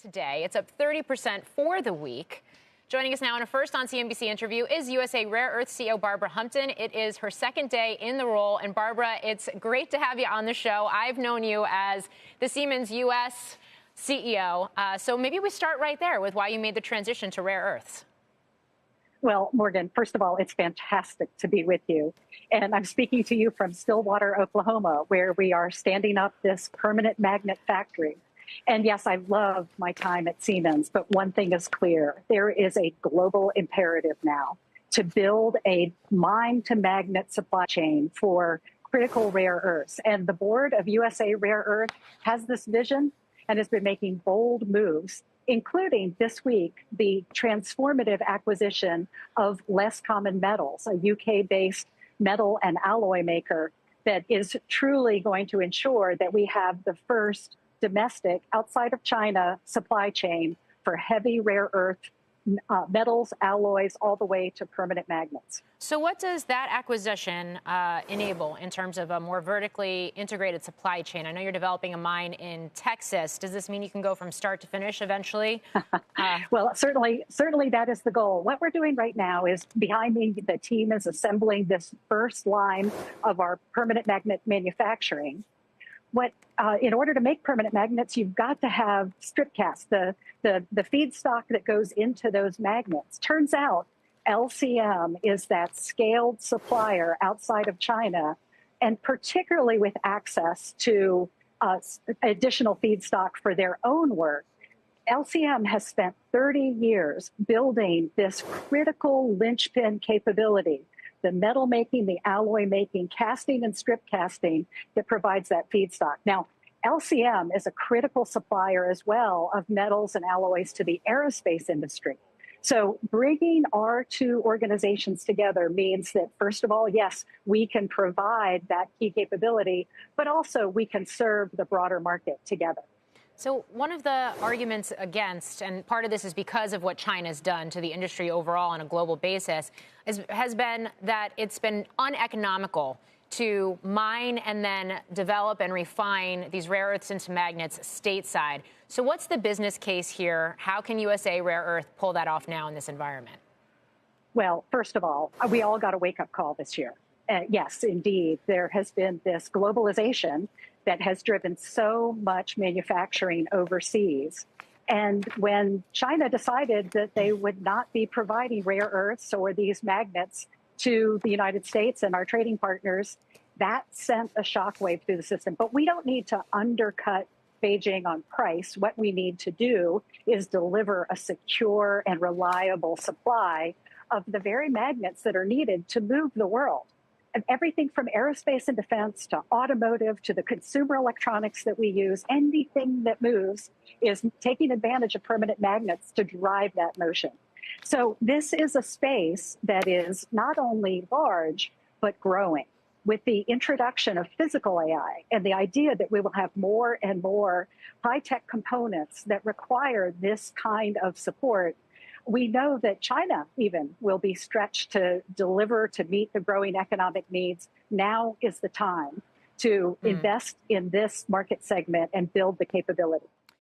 Today. It's up 30% for the week. Joining us now in a first on CNBC interview is USA Rare Earth CEO Barbara Humpton. It is her second day in the role. And Barbara, it's great to have you on the show. I've known you as the Siemens US CEO. So maybe we start right there with why you made the transition to rare earths. Well, Morgan, first of all, it's fantastic to be with you. And I'm speaking to you from Stillwater, Oklahoma, where we are standing up this permanent magnet factory. And yes, I love my time at Siemens, but one thing is clear. There is a global imperative now to build a mine-to-magnet supply chain for critical rare earths. And the board of USA Rare Earth has this vision and has been making bold moves, including this week the transformative acquisition of Less Common Metals, a UK-based metal and alloy maker that is truly going to ensure that we have the first domestic, outside of China, supply chain for heavy rare earth metals, alloys, all the way to permanent magnets. So what does that acquisition enable in terms of a more vertically integrated supply chain? I know you're developing a mine in Texas. Does this mean you can go from start to finish eventually? Well, certainly that is the goal. What we're doing right now is behind me, the team is assembling this first line of our permanent magnet manufacturing. In order to make permanent magnets, you've got to have strip cast, the feedstock that goes into those magnets. Turns out LCM is that scaled supplier outside of China, and particularly with access to additional feedstock for their own work. LCM has spent 30 years building this critical linchpin capability, the metal making, the alloy making, casting and strip casting that provides that feedstock. Now, LCM is a critical supplier as well of metals and alloys to the aerospace industry. So bringing our two organizations together means that, first of all, yes, we can provide that key capability, but also we can serve the broader market together. So one of the arguments against, and part of this is because of what China's done to the industry overall on a global basis, has been that it's been uneconomical to mine and then develop and refine these rare earths into magnets stateside. So what's the business case here? How can USA Rare Earth pull that off now in this environment? Well, first of all, we all got a wake-up call this year. Yes, indeed, there has been this globalization that has driven so much manufacturing overseas. And when China decided that they would not be providing rare earths or these magnets to the United States and our trading partners, that sent a shockwave through the system. But we don't need to undercut Beijing on price. What we need to do is deliver a secure and reliable supply of the very magnets that are needed to move the world. And everything from aerospace and defense to automotive to the consumer electronics that we use, anything that moves is taking advantage of permanent magnets to drive that motion. So this is a space that is not only large, but growing. With the introduction of physical AI and the idea that we will have more and more high-tech components that require this kind of support, we know that China even will be stretched to deliver to meet the growing economic needs. Now is the time to invest in this market segment and build the capability.